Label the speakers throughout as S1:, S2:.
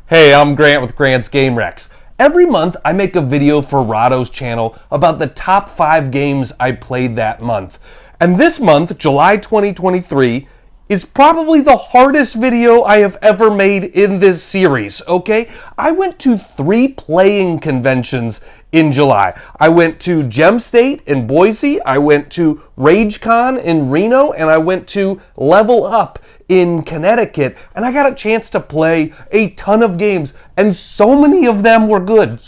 S1: Hey, I'm Grant with Grant's Game Rex. Every month I make a video for Rahdo's channel about the top 5 games I played that month. And this month, July 2023, is probably the hardest video I have ever made in this series, okay? I went to 3 playing conventions in July. I went to Gem State in Boise, I went to RageCon in Reno, and I went to Level Up in Connecticut, and I got a chance to play a ton of games, and so many of them were good.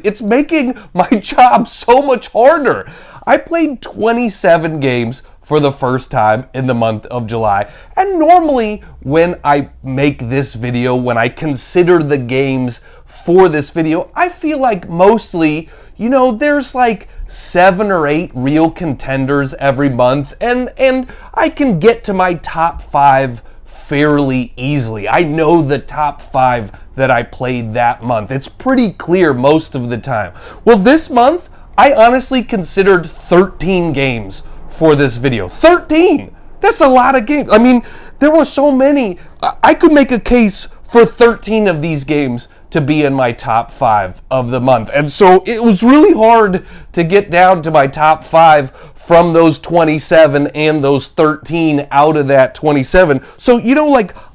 S1: It's making my job so much harder. I played 27 games for the first time in the month of July. And normally when I make this video, when I consider the games for this video, I feel like mostly, there's like 7 or 8 real contenders every month, and I can get to my top 5 fairly easily. I know the top 5 that I played that month. It's pretty clear most of the time. Well, this month, I honestly considered 13 games for this video. 13! That's a lot of games. I mean, there were so many. I could make a case for 13 of these games to be in my top 5 of the month. And so it was really hard to get down to my top 5 from those 27 and those 13 out of that 27. So,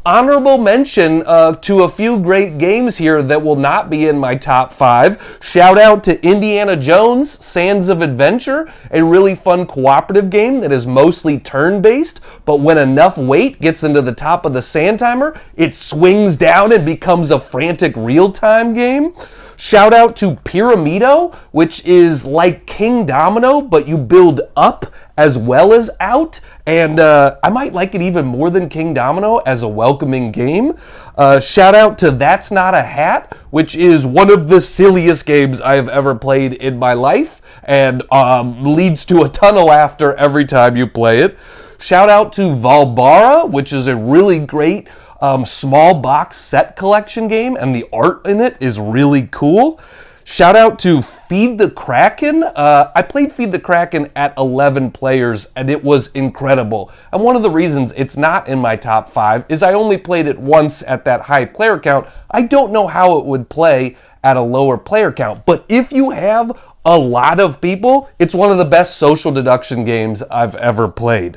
S1: honorable mention to a few great games here that will not be in my top 5. Shout out to Indiana Jones, Sands of Adventure, a really fun cooperative game that is mostly turn-based, but when enough weight gets into the top of the sand timer, it swings down and becomes a frantic real-time game. Shout out to Pyramido, which is like King Domino, but you build up as well as out. And I might like it even more than King Domino as a welcoming game. Shout out to That's Not a Hat, which is one of the silliest games I have ever played in my life, and leads to a ton of laughter every time you play it. Shout out to Valbara, which is a really great small box set collection game, and the art in it is really cool. Shout out to Feed the Kraken. I played Feed the Kraken at 11 players, and it was incredible. And one of the reasons it's not in my top 5 is I only played it once at that high player count. I don't know how it would play at a lower player count, but if you have a lot of people, it's one of the best social deduction games I've ever played.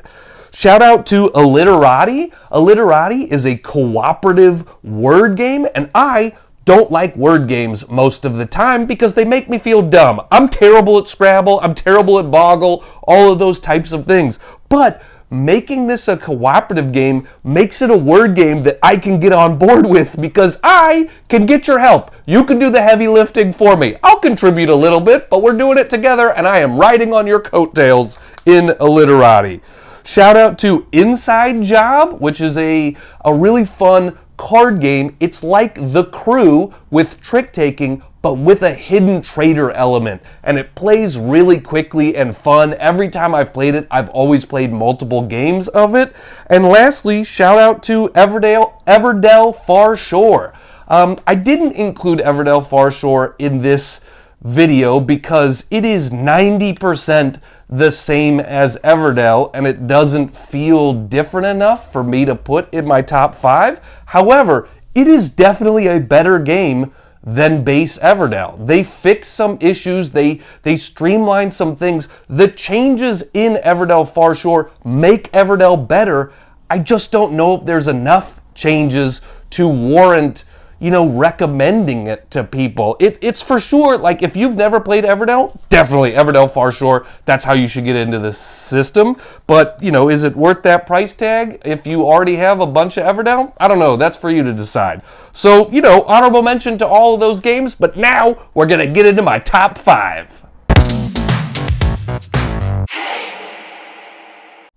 S1: Shout out to Alliterati. Alliterati is a cooperative word game, and I don't like word games most of the time because they make me feel dumb. I'm terrible at Scrabble, I'm terrible at Boggle, all of those types of things. But making this a cooperative game makes it a word game that I can get on board with because I can get your help. You can do the heavy lifting for me. I'll contribute a little bit, but we're doing it together, and I am riding on your coattails in Alliterati. Shout out to Inside Job, which is a really fun card game. It's like The Crew with trick taking, but with a hidden traitor element. And it plays really quickly and fun. Every time I've played it, I've always played multiple games of it. And lastly, shout out to Everdell Far Shore. I didn't include Everdell Far Shore in this video because it is 90% the same as Everdell, and it doesn't feel different enough for me to put in my top 5. However, it is definitely a better game than base Everdell. They fix some issues, they streamline some things. The changes in Everdell Far Shore make Everdell better. I just don't know if there's enough changes to warrant recommending it to people. It's for sure, like, if you've never played Everdell, definitely Everdell Far Shore, that's how you should get into this system. But, is it worth that price tag if you already have a bunch of Everdell? I don't know, that's for you to decide. So, honorable mention to all of those games, but now we're gonna get into my top 5.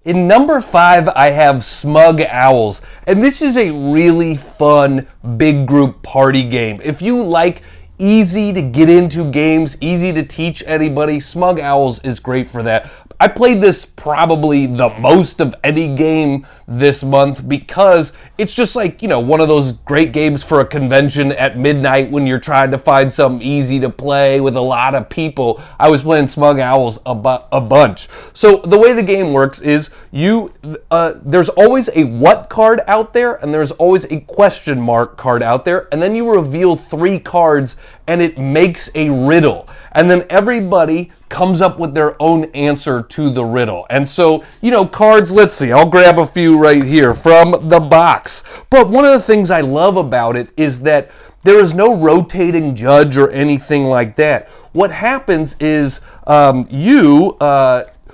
S1: In number 5, I have Smug Owls, and this is a really fun big group party game. If you like easy to get into games, easy to teach anybody, Smug Owls is great for that. I played this probably the most of any game this month because it's just like, one of those great games for a convention at midnight when you're trying to find something easy to play with a lot of people. I was playing Smug Owls a bunch. So the way the game works is there's always a what card out there, and there's always a question mark card out there, and then you reveal 3 cards and it makes a riddle. And then everybody comes up with their own answer to the riddle. And so, cards, let's see, I'll grab a few right here from the box. But one of the things I love about it is that there is no rotating judge or anything like that. What happens is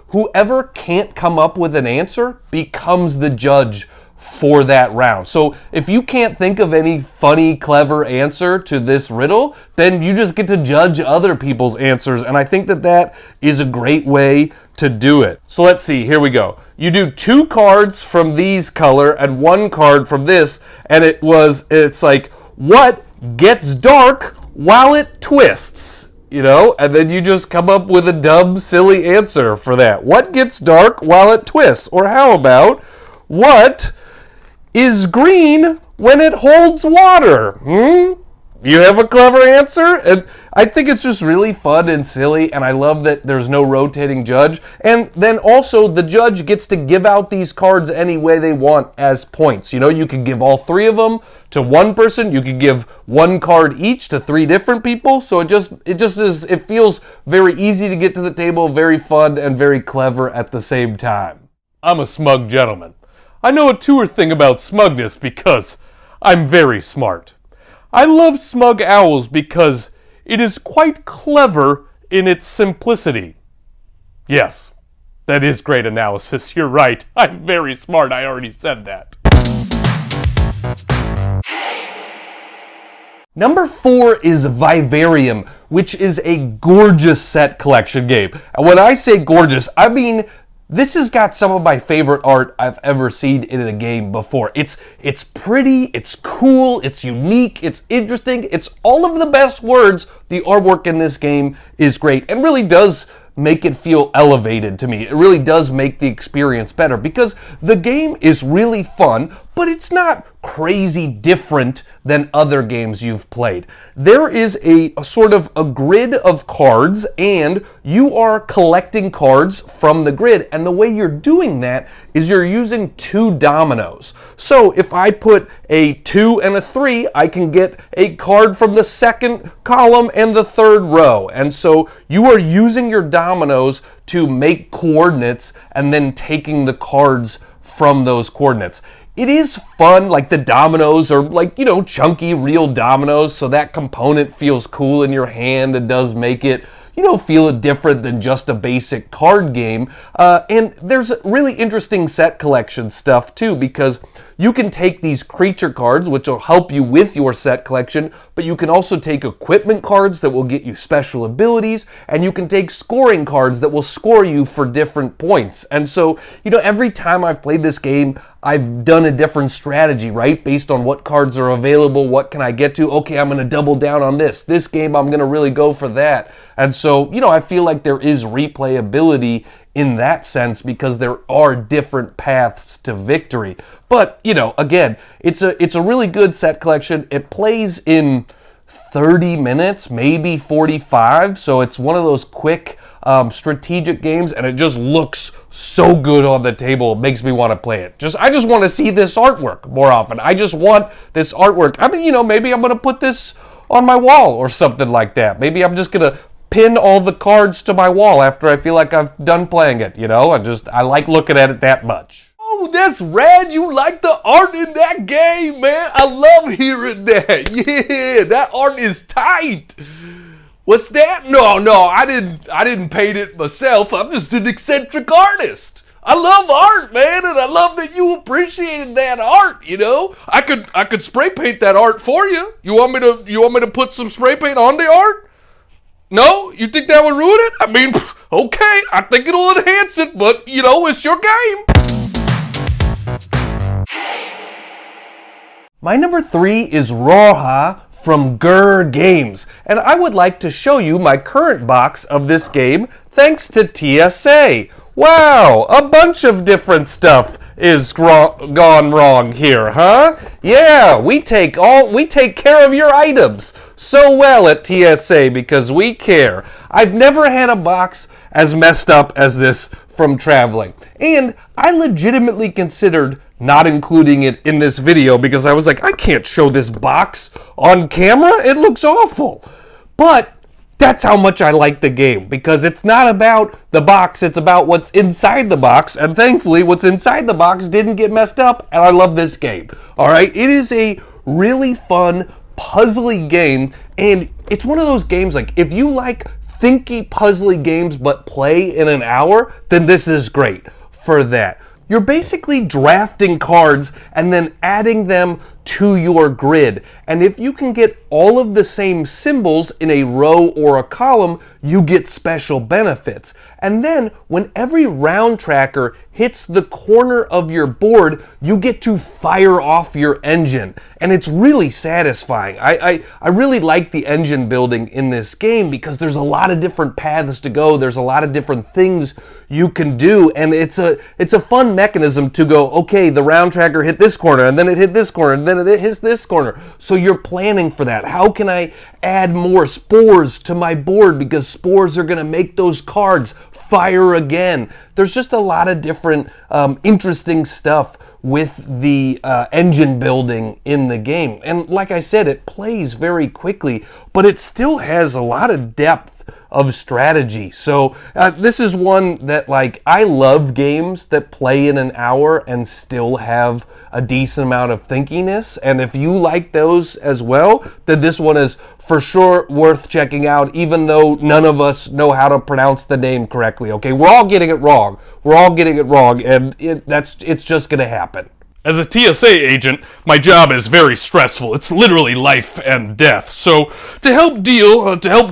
S1: whoever can't come up with an answer becomes the judge for that round. So if you can't think of any funny, clever answer to this riddle, then you just get to judge other people's answers. And I think that is a great way to do it. So let's see, here we go. You do 2 cards from these color and 1 card from this, and it's like, what gets dark while it twists? And then you just come up with a dumb, silly answer for that. What gets dark while it twists? Or how about, what is green when it holds water? You have a clever answer? And I think it's just really fun and silly, and I love that there's no rotating judge. And then also, the judge gets to give out these cards any way they want as points. You can give all 3 of them to one person. You could give 1 card each to 3 different people. So it feels very easy to get to the table, very fun, and very clever at the same time. I'm a smug gentleman. I know a tour thing about smugness because I'm very smart. I love Smug Owls because it is quite clever in its simplicity. Yes, that is great analysis. You're right. I'm very smart. I already said that. Number 4 is Vivarium, which is a gorgeous set collection game. And when I say gorgeous, I mean this has got some of my favorite art I've ever seen in a game before. It's pretty, it's cool, it's unique, it's interesting, it's all of the best words. The artwork in this game is great and really does make it feel elevated to me. It really does make the experience better because the game is really fun, but it's not crazy different than other games you've played. There is a sort of a grid of cards, and you are collecting cards from the grid, and the way you're doing that is you're using 2 dominoes. So if I put a 2 and a 3, I can get a card from the 2nd column and the 3rd row. And so you are using your dominoes to make coordinates and then taking the cards from those coordinates. It is fun, like the dominoes are like, chunky real dominoes, so that component feels cool in your hand and does make it, feel different than just a basic card game. And there's really interesting set collection stuff too, because you can take these creature cards, which will help you with your set collection, but you can also take equipment cards that will get you special abilities, and you can take scoring cards that will score you for different points. And so, every time I've played this game, I've done a different strategy, right? Based on what cards are available, what can I get to? Okay, I'm going to double down on this. This game, I'm going to really go for that. And so, I feel like there is replayability in that sense because there are different paths to victory. But, again, it's a really good set collection. It plays in 30 minutes, maybe 45. So it's one of those quick strategic games, and it just looks so good on the table. It makes me want to play it. I just want to see this artwork more often. I just want this artwork. I mean, maybe I'm going to put this on my wall or something like that. Maybe I'm just going to pin all the cards to my wall after I feel like I've done playing it, I like looking at it that much. Oh, that's rad. You like the art in that game, man. I love hearing that. Yeah, that art is tight. What's that? No, I didn't paint it myself. I'm just an eccentric artist. I love art, man, and I love that you appreciated that art, I could spray paint that art for you. You want me to put some spray paint on the art? No? You think that would ruin it? I mean, okay, I think it'll enhance it, but, it's your game. My number 3 is Rauha from Grr Games, and I would like to show you my current box of this game thanks to TSA. Wow, a bunch of different stuff is gone wrong here, huh? Yeah, we take care of your items so well at TSA because we care. I've never had a box as messed up as this from traveling. And I legitimately considered not including it in this video because I was like, I can't show this box on camera. It looks awful. But that's how much I like the game, because it's not about the box, it's about what's inside the box, and thankfully what's inside the box didn't get messed up, and I love this game. Alright, it is a really fun, puzzly game, and it's one of those games, like, if you like thinky, puzzly games but play in an hour, then this is great for that. You're basically drafting cards and then adding them to your grid. And if you can get all of the same symbols in a row or a column, you get special benefits. And then when every round tracker hits the corner of your board, you get to fire off your engine. And it's really satisfying. I really like the engine building in this game because there's a lot of different paths to go. There's a lot of different things you can do, and it's a fun mechanism to go, okay, the round tracker hit this corner, and then it hit this corner, and then it hits this corner. So you're planning for that. How can I add more spores to my board, because spores are going to make those cards fire again. There's just a lot of different interesting stuff with the engine building in the game. And like I said, it plays very quickly, but it still has a lot of depth of strategy. So this is one that, like, I love games that play in an hour and still have a decent amount of thinkiness. And if you like those as well, then this one is for sure worth checking out, even though none of us know how to pronounce the name correctly. Okay, we're all getting it wrong. We're all getting it wrong, and it's just gonna happen.
S2: As a TSA agent, my job is very stressful. It's literally life and death. So to help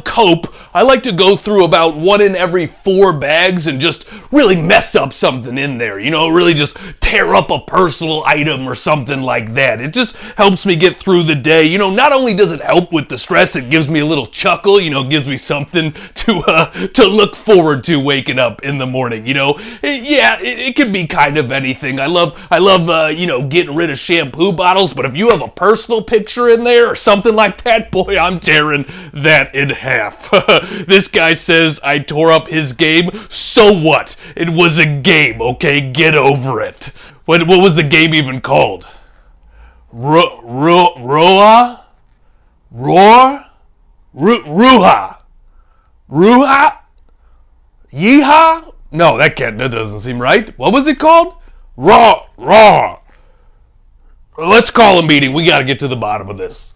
S2: cope, I like to go through about 1 in every 4 bags and just really mess up something in there. You know, really just tear up a personal item or something like that. It just helps me get through the day. You know, not only does it help with the stress, it gives me a little chuckle. You know, gives me something to look forward to waking up in the morning. You know, it can be kind of anything. I love getting rid of shampoo bottles, but if you have a personal picture in there or something like that, boy, I'm tearing that in half. This guy says I tore up his game. So what? It was a game, okay? Get over it. What was the game even called? Rauha? Rauha? Yeehaw? No, that doesn't seem right. What was it called? Raw. Let's call a meeting. We got to get to the bottom of this.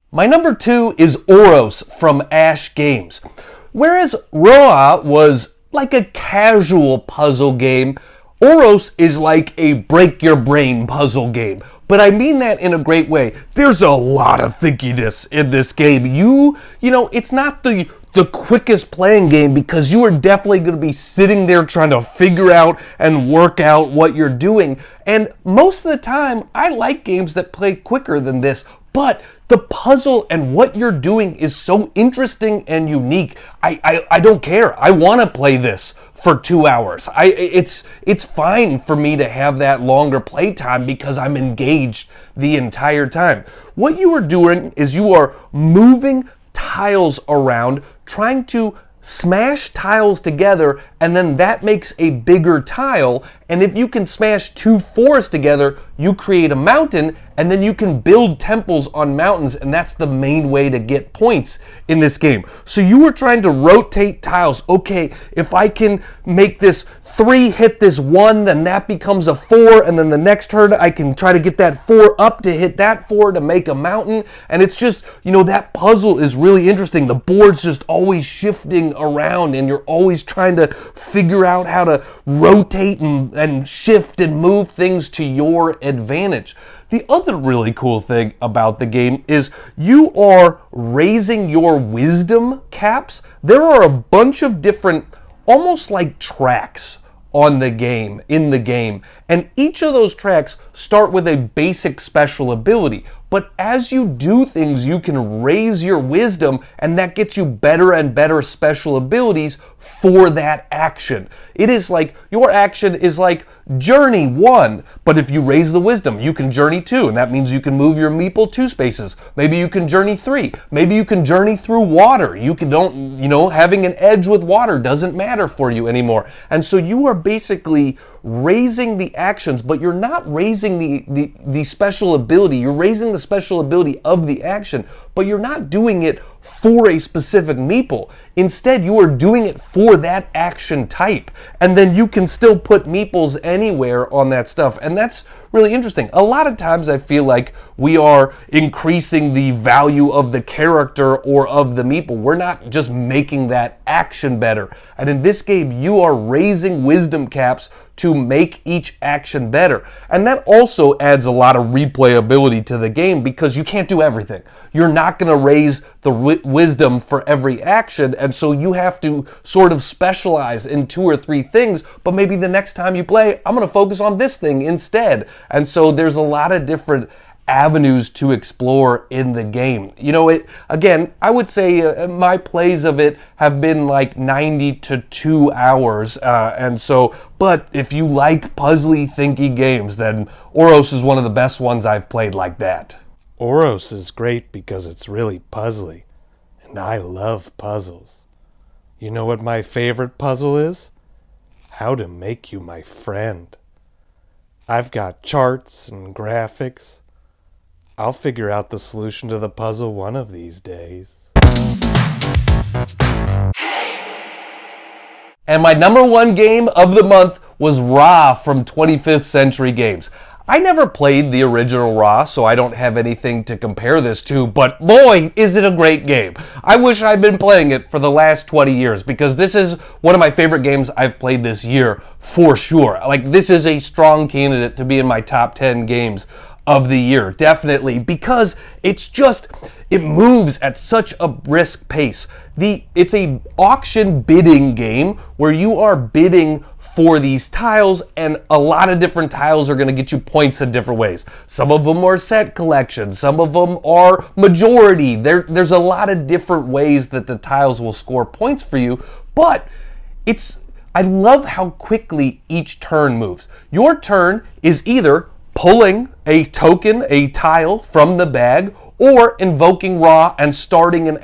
S1: My number 2 is Oros from Ash Games. Whereas Rauha was like a casual puzzle game, Oros is like a break-your-brain puzzle game. But I mean that in a great way. There's a lot of thinkiness in this game. You know, it's not the quickest playing game, because you are definitely going to be sitting there trying to figure out and work out what you're doing. And most of the time, I like games that play quicker than this, but the puzzle and what you're doing is so interesting and unique. I don't care. I want to play this for 2 hours. It's fine for me to have that longer play time because I'm engaged the entire time. What you are doing is you are moving tiles around, trying to smash tiles together, and then that makes a bigger tile. And if you can smash 2 4s together, you create a mountain, and then you can build temples on mountains, and that's the main way to get points in this game. So you are trying to rotate tiles. Okay, if I can make this 3 hit this 1, then that becomes a 4, and then the next turn I can try to get that 4 up to hit that 4 to make a mountain. And it's just, you know, that puzzle is really interesting. The board's just always shifting around, and you're always trying to figure out how to rotate and shift and move things to your advantage. The other really cool thing about the game is you are raising your wisdom caps. There are a bunch of different, almost like tracks in the game, and each of those tracks start with a basic special ability. But as you do things, you can raise your wisdom, and that gets you better and better special abilities for that action. It is like, your action is like journey 1, but if you raise the wisdom, you can journey 2, and that means you can move your meeple 2 spaces. Maybe you can journey 3. Maybe you can journey through water. Having an edge with water doesn't matter for you anymore. And so you are basically raising the actions, but you're not raising the special ability. You're raising the special ability of the action, but you're not doing it for a specific meeple. Instead, you are doing it for that action type. And then you can still put meeples anywhere on that stuff. And that's really interesting. A lot of times I feel like we are increasing the value of the character or of the meeple. We're not just making that action better. And in this game, you are raising wisdom caps to make each action better. And that also adds a lot of replayability to the game because you can't do everything. You're not going to raise the wisdom for every action, and so you have to sort of specialize in 2 or 3 things, but maybe the next time you play, I'm going to focus on this thing instead. And so there's a lot of different avenues to explore in the game. Again, I would say my plays of it have been like 90 to 2 hours. But if you like puzzly, thinky games, then Oros is one of the best ones I've played like that.
S3: Oros is great because it's really puzzly, and I love puzzles. You know what my favorite puzzle is? How to make you my friend. I've got charts and graphics. I'll figure out the solution to the puzzle one of these days.
S1: And my number 1 game of the month was Rauha from 25th Century Games. I never played the original Rauha, so I don't have anything to compare this to, but boy, is it a great game. I wish I'd been playing it for the last 20 years, because this is one of my favorite games I've played this year, for sure. Like, this is a strong candidate to be in my top 10 games of the year, definitely, because it moves at such a brisk pace. It's a auction bidding game where you are bidding for these tiles, and a lot of different tiles are going to get you points in different ways. Some of them are set collections, some of them are majority. There's a lot of different ways that the tiles will score points for you, but I love how quickly each turn moves. Your turn is either pulling a token, a tile from the bag, or invoking Rauha and starting an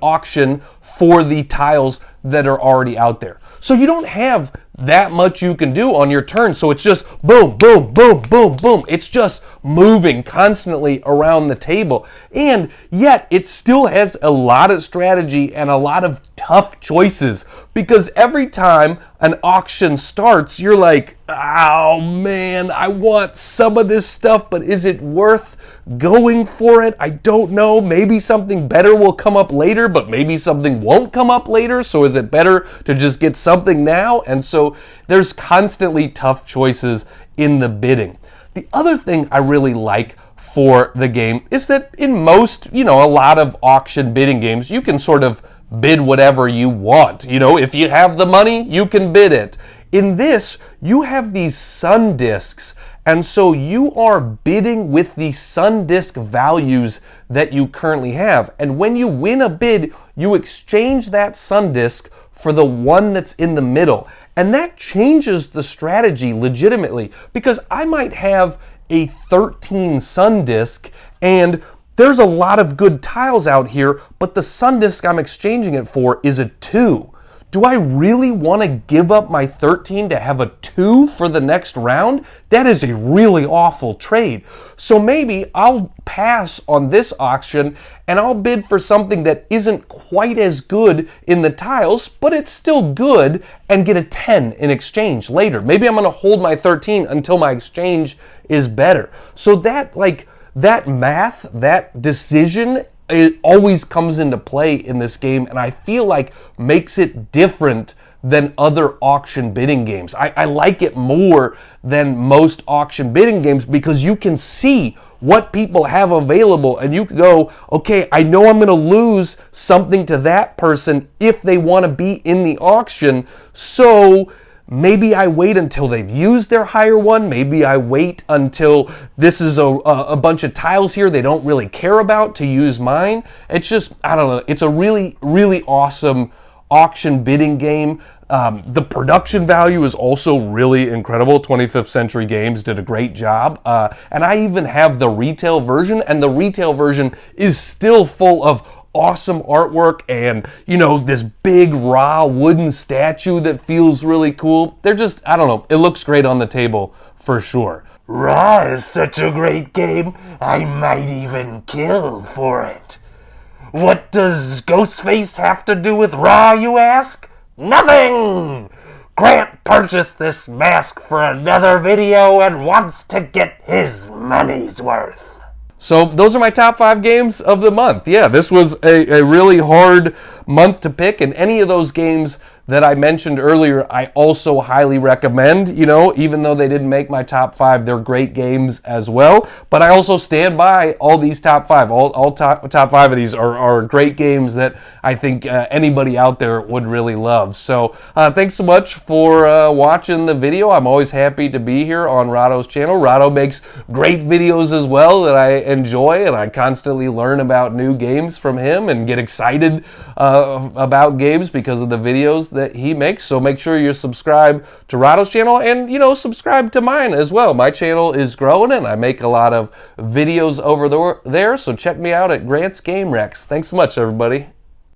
S1: auction for the tiles that are already out there. So you don't have that much you can do on your turn. So it's just boom, boom, boom, boom, boom. It's just moving constantly around the table. And yet it still has a lot of strategy and a lot of tough choices, because every time an auction starts, you're like, oh man, I want some of this stuff, but is it worth going for it? I don't know. Maybe something better will come up later, but maybe something won't come up later. So is it better to just get something now? And so there's constantly tough choices in the bidding. The other thing I really like for the game is that in most, a lot of auction bidding games, you can sort of bid whatever you want. If you have the money, you can bid it. In this, you have these sun discs, and so you are bidding with the sun disk values that you currently have. And when you win a bid, you exchange that sun disk for the one that's in the middle. And that changes the strategy legitimately, because I might have a 13 sun disk, and there's a lot of good tiles out here, but the sun disk I'm exchanging it for is a 2. Do I really want to give up my 13 to have a 2 for the next round? That is a really awful trade. So maybe I'll pass on this auction and I'll bid for something that isn't quite as good in the tiles, but it's still good, and get a 10 in exchange later. Maybe I'm going to hold my 13 until my exchange is better. So that math, that decision, it always comes into play in this game, and I feel like makes it different than other auction bidding games. I like it more than most auction bidding games because you can see what people have available, and you can go, okay, I know I'm going to lose something to that person if they want to be in the auction, so maybe I wait until they've used their higher one. Maybe I wait until this is a bunch of tiles here they don't really care about to use mine. It's just, I don't know. It's a really, really awesome auction bidding game. The production value is also really incredible. 25th Century Games did a great job. And I even have the retail version, and the retail version is still full of awesome artwork and, you know, this big raw wooden statue that feels really cool. They're just, I don't know, it looks great on the table for sure.
S4: Rauha is such a great game, I might even kill for it. What does Ghostface have to do with Rauha, you ask? Nothing! Grant purchased this mask for another video and wants to get his money's worth.
S1: So those are my top 5 games of the month. Yeah, this was a really hard month to pick, and any of those games that I mentioned earlier, I also highly recommend. You know, even though they didn't make my top 5, they're great games as well. But I also stand by all these top 5. All top 5 of these are great games that I think anybody out there would really love. So thanks so much for watching the video. I'm always happy to be here on Rahdo's channel. Rahdo makes great videos as well that I enjoy, and I constantly learn about new games from him and get excited about games because of the videos that he makes. So make sure you subscribe to Rahdo's channel and, you know, subscribe to mine as well. My channel is growing and I make a lot of videos over there, so check me out at Grant's Game Rex. Thanks so much, everybody.